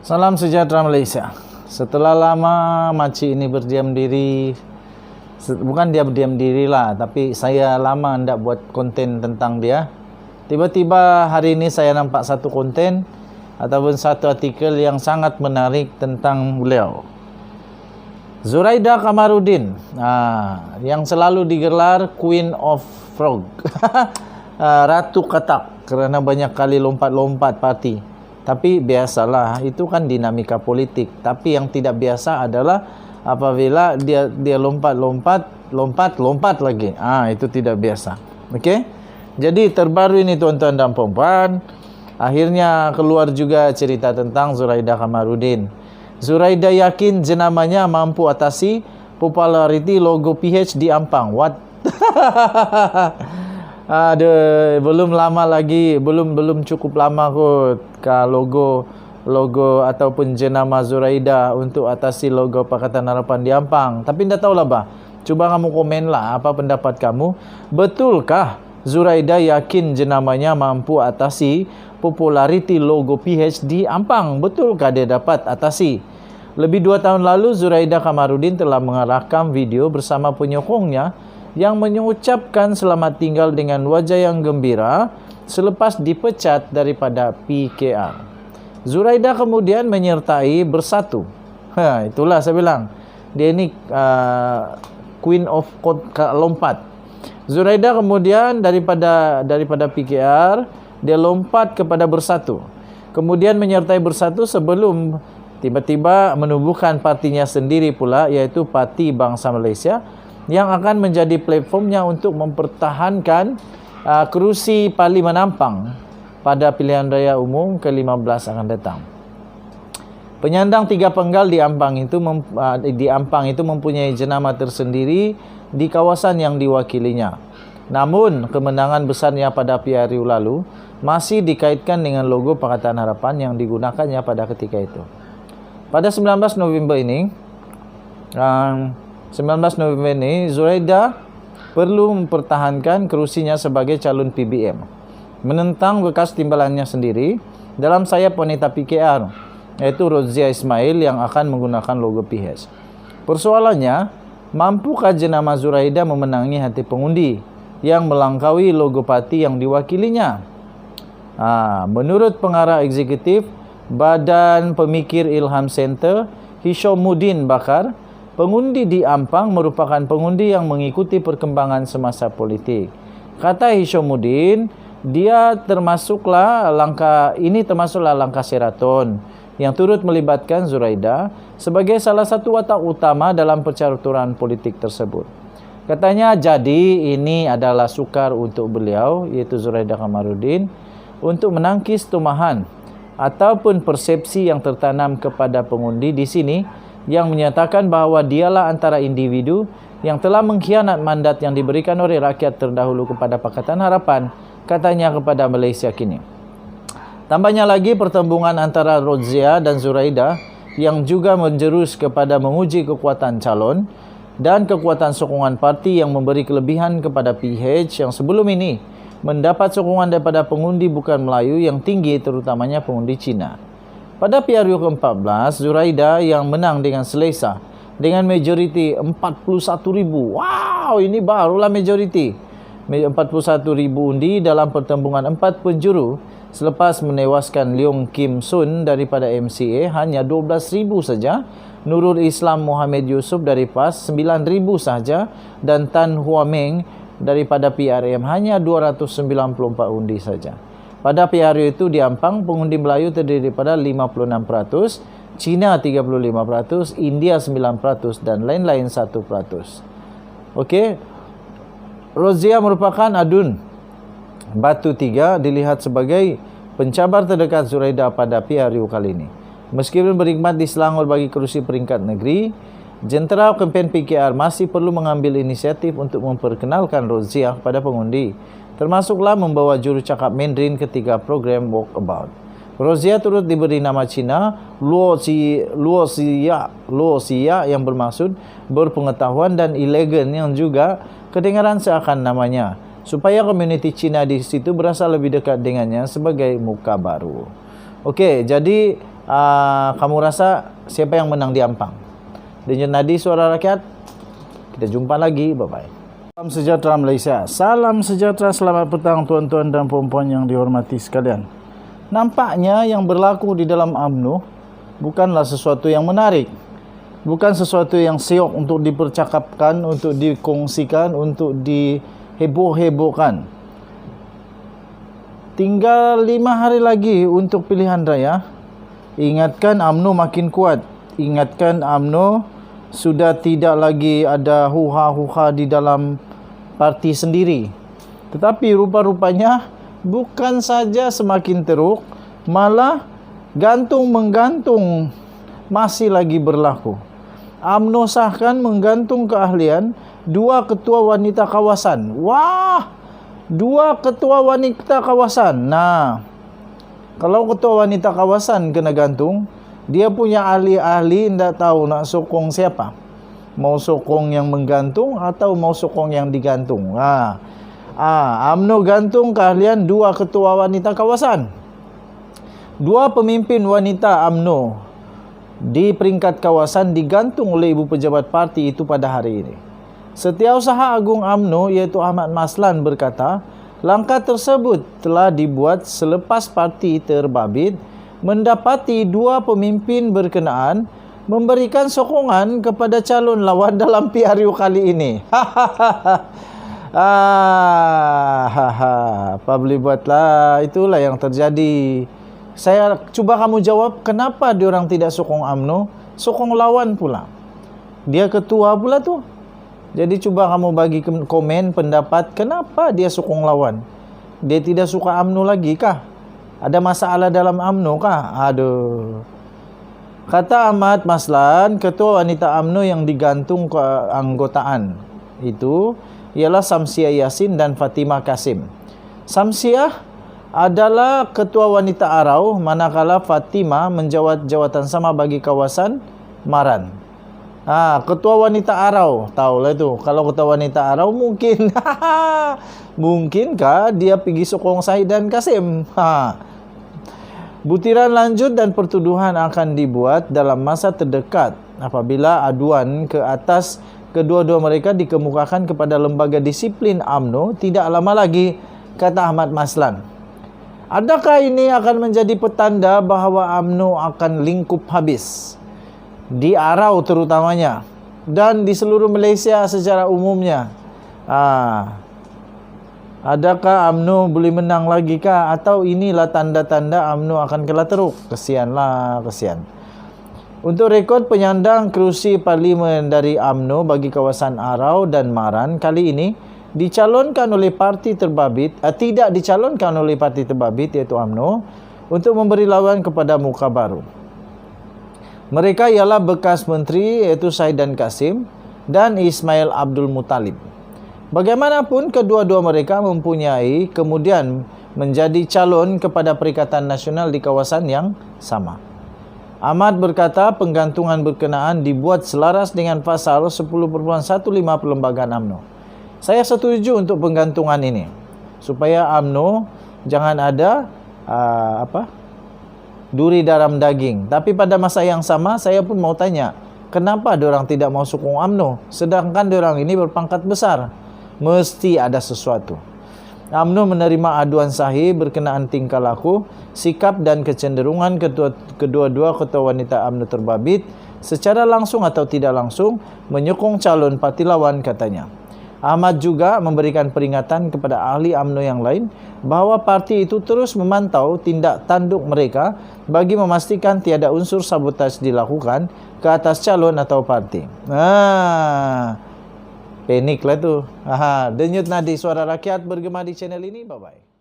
Salam sejahtera Malaysia. Setelah lama makcik ini berdiam diri, bukan dia berdiam diri lah, tapi saya lama hendak buat konten tentang dia. Tiba-tiba hari ini saya nampak satu konten ataupun satu artikel yang sangat menarik tentang beliau. Zuraida Kamaruddin, yang selalu digelar Queen of Frog, Ratu Katak, kerana banyak kali lompat-lompat parti. Tapi biasalah, itu kan dinamika politik. Tapi yang tidak biasa adalah apabila dia lompat lagi. Itu tidak biasa. Okey. Jadi terbaru ini tuan-tuan dan puan-puan, akhirnya keluar juga cerita tentang Zuraida Kamaruddin. Zuraida yakin jenamanya mampu atasi populariti logo PH di Ampang. What? Belum lama lagi, belum cukup lama kot logo ataupun jenama Zuraida untuk atasi logo Pakatan Harapan di Ampang. Tapi tidak tahulah bah. Cuba kamu komen lah apa pendapat kamu. Betulkah Zuraida yakin jenamanya mampu atasi populariti logo PH di Ampang? Betulkah dia dapat atasi? Lebih 2 tahun lalu Zuraida Kamaruddin telah mengarahkan video bersama penyokongnya yang mengucapkan selamat tinggal dengan wajah yang gembira selepas dipecat daripada PKR. Zuraida kemudian menyertai Bersatu. Itulah saya bilang. Dia ini Queen of lompat. Zuraida kemudian daripada PKR, dia lompat kepada Bersatu. Kemudian menyertai Bersatu sebelum tiba-tiba menubuhkan partinya sendiri pula, iaitu Parti Bangsa Malaysia, yang akan menjadi platformnya untuk mempertahankan kerusi Parlimen Ampang pada pilihan raya umum ke-15 akan datang. Penyandang 3 penggal di Ampang itu mempunyai jenama tersendiri di kawasan yang diwakilinya. Namun, kemenangan besarnya pada PRU lalu masih dikaitkan dengan logo Pakatan Harapan yang digunakannya pada ketika itu. Pada 19 November ini, Zuraida perlu mempertahankan kerusinya sebagai calon PBM, menentang bekas timbalannya sendiri dalam sayap wanita PKR, yaitu Rozia Ismail yang akan menggunakan logo PH. Persoalannya, mampukah jenama Zuraida memenangi hati pengundi yang melangkaui logo parti yang diwakilinya? Menurut pengarah eksekutif Badan Pemikir Ilham Center, Hishamuddin Bakar, pengundi di Ampang merupakan pengundi yang mengikuti perkembangan semasa politik. Kata Hishamuddin, termasuklah langkah Sheraton yang turut melibatkan Zuraida sebagai salah satu watak utama dalam percaturan politik tersebut. Katanya, jadi ini adalah sukar untuk beliau, iaitu Zuraida Kamaruddin, untuk menangkis tumahan ataupun persepsi yang tertanam kepada pengundi di sini yang menyatakan bahawa dialah antara individu yang telah mengkhianat mandat yang diberikan oleh rakyat terdahulu kepada Pakatan Harapan, katanya kepada Malaysia Kini. Tambahnya lagi, pertembungan antara Rozia dan Zuraida yang juga menjerus kepada menguji kekuatan calon dan kekuatan sokongan parti yang memberi kelebihan kepada PH yang sebelum ini mendapat sokongan daripada pengundi bukan Melayu yang tinggi, terutamanya pengundi Cina. Pada PRU ke-14, Zuraida yang menang dengan selesa dengan majoriti 41,000. Wow, ini barulah majoriti. 41,000 undi dalam pertembungan 4 penjuru selepas menewaskan Leong Kim Sun daripada MCA hanya 12,000 saja, Nurul Islam Muhammad Yusof dari PAS 9,000 saja, dan Tan Hua Meng daripada PRM hanya 294 undi saja. Pada PRU itu di Ampang, pengundi Melayu terdiri daripada 56%, Cina 35%, India 9% dan lain-lain 1%. Okey. Rozia merupakan adun Batu 3, dilihat sebagai pencabar terdekat Zuraida pada PRU kali ini. Meskipun berkhidmat di Selangor bagi kerusi peringkat negeri, jentera kempen PKR masih perlu mengambil inisiatif untuk memperkenalkan Rozia pada pengundi, termasuklah membawa jurucakap Mandarin ketika program Walkabout. Rozia turut diberi nama Cina Luo Xia yang bermaksud berpengetahuan dan elegan, yang juga kedengaran seakan namanya, supaya komuniti Cina di situ berasa lebih dekat dengannya sebagai muka baru. Okey, jadi Kamu rasa siapa yang menang di Ampang? Denyut nadi suara rakyat. Kita jumpa lagi. Bye-bye. Salam sejahtera Malaysia. Salam sejahtera, selamat petang tuan-tuan dan puan-puan yang dihormati sekalian. Nampaknya yang berlaku di dalam UMNO bukanlah sesuatu yang menarik. Bukan sesuatu yang siok untuk dipercakapkan, untuk dikongsikan, untuk diheboh-hebohkan. Tinggal 5 hari lagi untuk pilihan raya. Ingatkan UMNO makin kuat. Ingatkan UMNO sudah tidak lagi ada huha-huha di dalam parti sendiri. Tetapi rupa-rupanya bukan saja semakin teruk, malah gantung-menggantung masih lagi berlaku. UMNO sahkan menggantung keahlian 2 ketua wanita kawasan. Wah, 2 ketua wanita kawasan. Nah, kalau ketua wanita kawasan kena gantung, dia punya ahli-ahli, tidak tahu nak sokong siapa. Mau sokong yang menggantung atau mau sokong yang digantung. UMNO gantung keahlian 2 ketua wanita kawasan. 2 pemimpin wanita UMNO di peringkat kawasan digantung oleh ibu pejabat parti itu pada hari ini. Setiausaha Agung UMNO iaitu Ahmad Maslan berkata, langkah tersebut telah dibuat selepas parti terbabit mendapati 2 pemimpin berkenaan memberikan sokongan kepada calon lawan dalam PRU kali ini. Apa boleh buatlah, itulah yang terjadi. Saya cuba kamu jawab, kenapa diorang tidak sokong UMNO, sokong lawan pula. Dia ketua pula tu. Jadi cuba kamu bagi komen pendapat, kenapa dia sokong lawan? Dia tidak suka UMNO lagi kah? Ada masalah dalam UMNO kah? Aduh. Kata Ahmad Maslan, ketua wanita UMNO yang digantung keanggotaan itu ialah Samsiah Yasin dan Fatimah Kasim. Samsiah adalah ketua wanita Arau, manakala Fatimah menjawat jawatan sama bagi kawasan Maran. Ketua wanita Arau, tahulah itu. Kalau ketua wanita Arau mungkin mungkinkah dia pergi sokong Syahid dan Kasim? Butiran lanjut dan pertuduhan akan dibuat dalam masa terdekat apabila aduan ke atas kedua-dua mereka dikemukakan kepada lembaga disiplin UMNO tidak lama lagi, kata Ahmad Maslan. Adakah ini akan menjadi petanda bahawa UMNO akan lingkup habis? Di Arau terutamanya dan di seluruh Malaysia secara umumnya. Adakah UMNO boleh menang lagi kah? Atau inilah tanda-tanda UMNO akan kalah teruk? Kesianlah, kesian. Untuk rekod penyandang kerusi parlimen dari UMNO bagi kawasan Arau dan Maran kali ini dicalonkan oleh parti terbabit, tidak dicalonkan oleh parti terbabit iaitu UMNO untuk memberi lawan kepada muka baru. Mereka ialah bekas menteri iaitu Syahid dan Kasim dan Ismail Abdul Muttalib. Bagaimanapun kedua-dua mereka mempunyai kemudian menjadi calon kepada Perikatan Nasional di kawasan yang sama. Ahmad berkata penggantungan berkenaan dibuat selaras dengan pasal 10.15 Perlembagaan UMNO. Saya setuju untuk penggantungan ini supaya UMNO jangan ada duri dalam daging. Tapi pada masa yang sama saya pun mau tanya, kenapa diorang tidak mau sokong UMNO sedangkan diorang ini berpangkat besar? Mesti ada sesuatu. UMNO menerima aduan sahih berkenaan tingkah laku, sikap dan kecenderungan kedua-dua ketua wanita UMNO terbabit secara langsung atau tidak langsung menyokong calon parti lawan, katanya. Ahmad juga memberikan peringatan kepada ahli UMNO yang lain bahawa parti itu terus memantau tindak tanduk mereka bagi memastikan tiada unsur sabotaj dilakukan ke atas calon atau parti. Panik lah tu. Denyut nadi suara rakyat bergema di channel ini. Bye-bye.